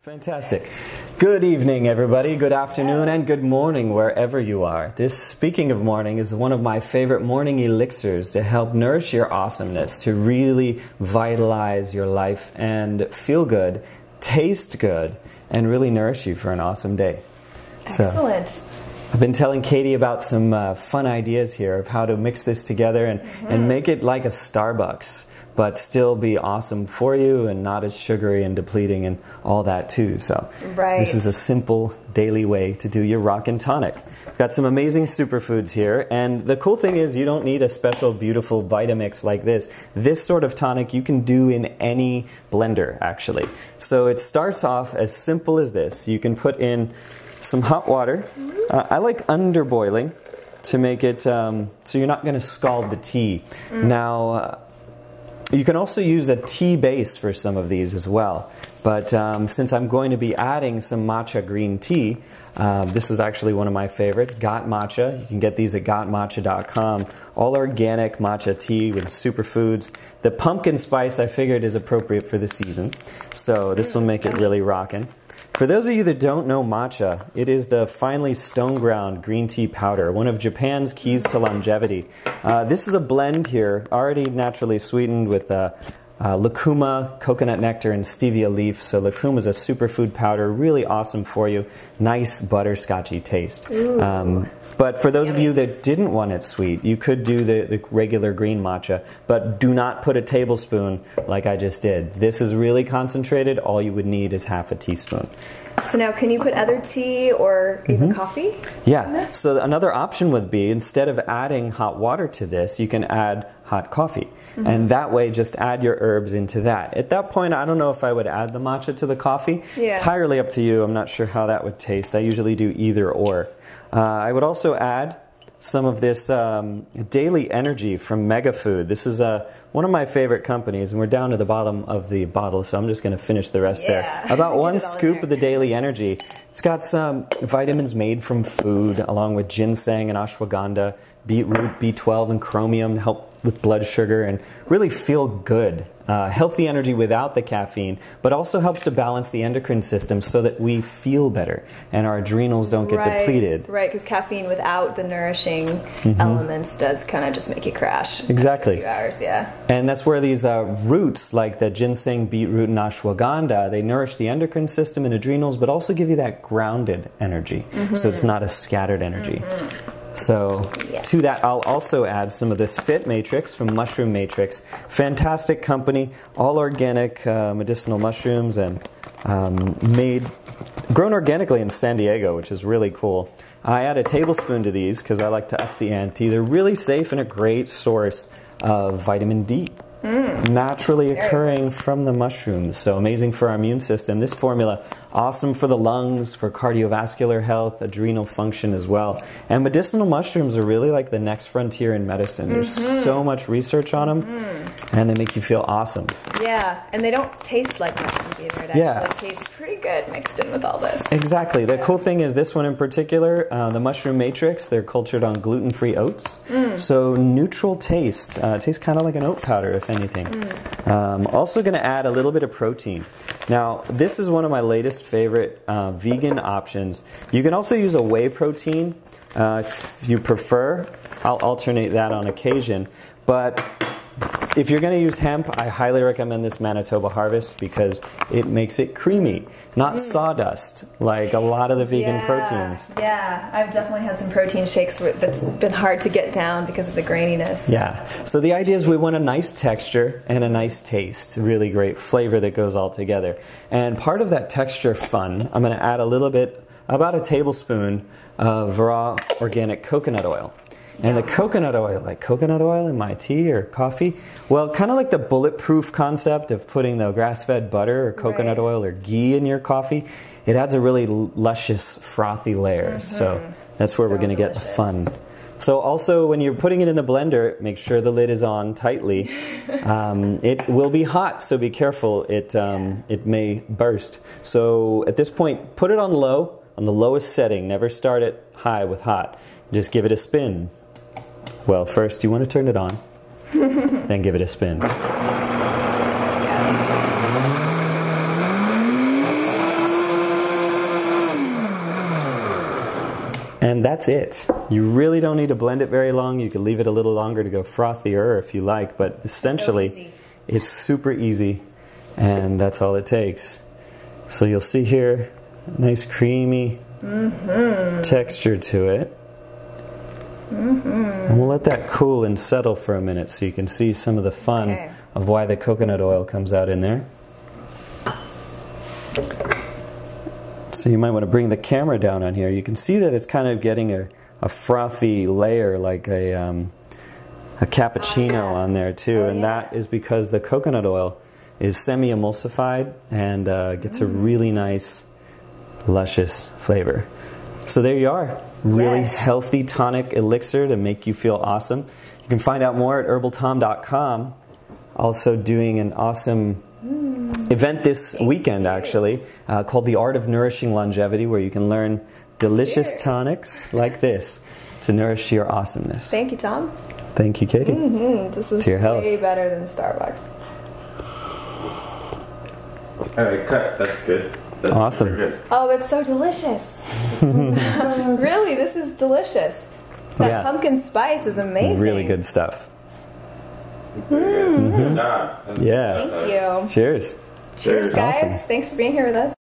Fantastic. Good evening, everybody. Good afternoon and good morning, wherever you are. This, speaking of morning, is one of my favorite morning elixirs to help nourish your awesomeness, to really vitalize your life and feel good, taste good, and really nourish you for an awesome day. Excellent. So, I've been telling Katie about some fun ideas here of how to mix this together and make it like a Starbucks, but still be awesome for you and not as sugary and depleting and all that too. So this is a simple daily way to do your rock and tonic. We've got some amazing superfoods here, and the cool thing is you don't need a special beautiful Vitamix like this. This sort of tonic you can do in any blender actually. So it starts off as simple as this. You can put in some hot water. I like under boiling to make it so you're not going to scald the tea. Now you can also use a tea base for some of these as well. But since I'm going to be adding some matcha green tea, this is actually one of my favorites, Got Matcha. You can get these at gotmatcha.com. All organic matcha tea with superfoods. The pumpkin spice I figured is appropriate for the season. So this will make it really rockin'. For those of you that don't know matcha, it is the finely stone ground green tea powder, one of Japan's keys to longevity. This is a blend here, already naturally sweetened with lucuma, coconut nectar, and stevia leaf. So lucuma is a superfood powder, really awesome for you. Nice butterscotchy taste. But for those of you that didn't want it sweet, you could do the regular green matcha, but do not put a tablespoon like I just did. This is really concentrated. All you would need is half a teaspoon. So now, can you put other tea or even coffee? Yeah, so another option would be, instead of adding hot water to this, you can add hot coffee. And that way, just add your herbs into that. At that point, I don't know if I would add the matcha to the coffee. Entirely up to you. I'm not sure how that would taste. I usually do either or. I would also add some of this daily energy from Mega Food. This is one of my favorite companies, and we're down to the bottom of the bottle, so I'm just going to finish the rest there. About one scoop of the daily energy. It's got some vitamins made from food, along with ginseng and ashwagandha, beetroot, B12, and chromium to help with blood sugar and really feel good. Healthy energy without the caffeine, but also helps to balance the endocrine system so that we feel better and our adrenals don't get depleted. Right, because caffeine without the nourishing elements does kind of just make you crash. Exactly. In a few hours, yeah. And that's where these roots, like the ginseng, beetroot, and ashwagandha, they nourish the endocrine system and adrenals, but also give you that grounded energy. So it's not a scattered energy. So to that, I'll also add some of this Fit Matrix from Mushroom Matrix. Fantastic company, all organic medicinal mushrooms and grown organically in San Diego, which is really cool. I add a tablespoon to these because I like to up the ante. They're really safe and a great source of vitamin D. Naturally occurring from the mushrooms, so amazing for our immune system. This formula, awesome for the lungs, for cardiovascular health, adrenal function as well. And medicinal mushrooms are really like the next frontier in medicine. There's so much research on them, and they make you feel awesome. Yeah, and they don't taste like mushrooms either. It actually tastes pretty good mixed in with all this. Exactly. The cool thing is this one in particular, the Mushroom Matrix, they're cultured on gluten-free oats. So neutral taste. Tastes kind of like an oat powder, if anything. Also going to add a little bit of protein. Now, this is one of my latest favorite vegan options. You can also use a whey protein if you prefer. I'll alternate that on occasion. But if you're going to use hemp, I highly recommend this Manitoba Harvest because it makes it creamy, not sawdust like a lot of the vegan proteins. Yeah, I've definitely had some protein shakes that's been hard to get down because of the graininess. Yeah, so the idea is we want a nice texture and a nice taste, really great flavor that goes all together. And part of that texture fun, I'm going to add a little bit, about a tablespoon of raw organic coconut oil. And the coconut oil, like coconut oil in my tea or coffee, well, kind of like the bulletproof concept of putting the grass-fed butter or coconut oil or ghee in your coffee, it adds a really luscious, frothy layer. So that's where we're going to get the fun. So also, when you're putting it in the blender, make sure the lid is on tightly. It will be hot, so be careful. It may burst. So at this point, put it on low, on the lowest setting. Never start it high with hot. Just give it a spin. Well, first you want to turn it on, then give it a spin. And that's it. You really don't need to blend it very long. You can leave it a little longer to go frothier if you like, but essentially it's super easy, and that's all it takes. So you'll see here, nice creamy texture to it. And we'll let that cool and settle for a minute so you can see some of the fun of why the coconut oil comes out in there. So you might want to bring the camera down on here. You can see that it's kind of getting a frothy layer, like a cappuccino on there too, and that is because the coconut oil is semi-emulsified and gets a really nice, luscious flavor. So there you are, really healthy tonic elixir to make you feel awesome. You can find out more at herbaltom.com. Also doing an awesome event this weekend, actually, called The Art of Nourishing Longevity, where you can learn delicious tonics like this to nourish your awesomeness. Thank you, Tom. Thank you, Katie. This is way better than Starbucks. All right, cut. That's good. That's awesome. Good. Oh, it's so delicious. Really, this is delicious. That pumpkin spice is amazing. Really good stuff. Good job. Yeah. Thank you. Cheers. Cheers, guys. Awesome. Thanks for being here with us.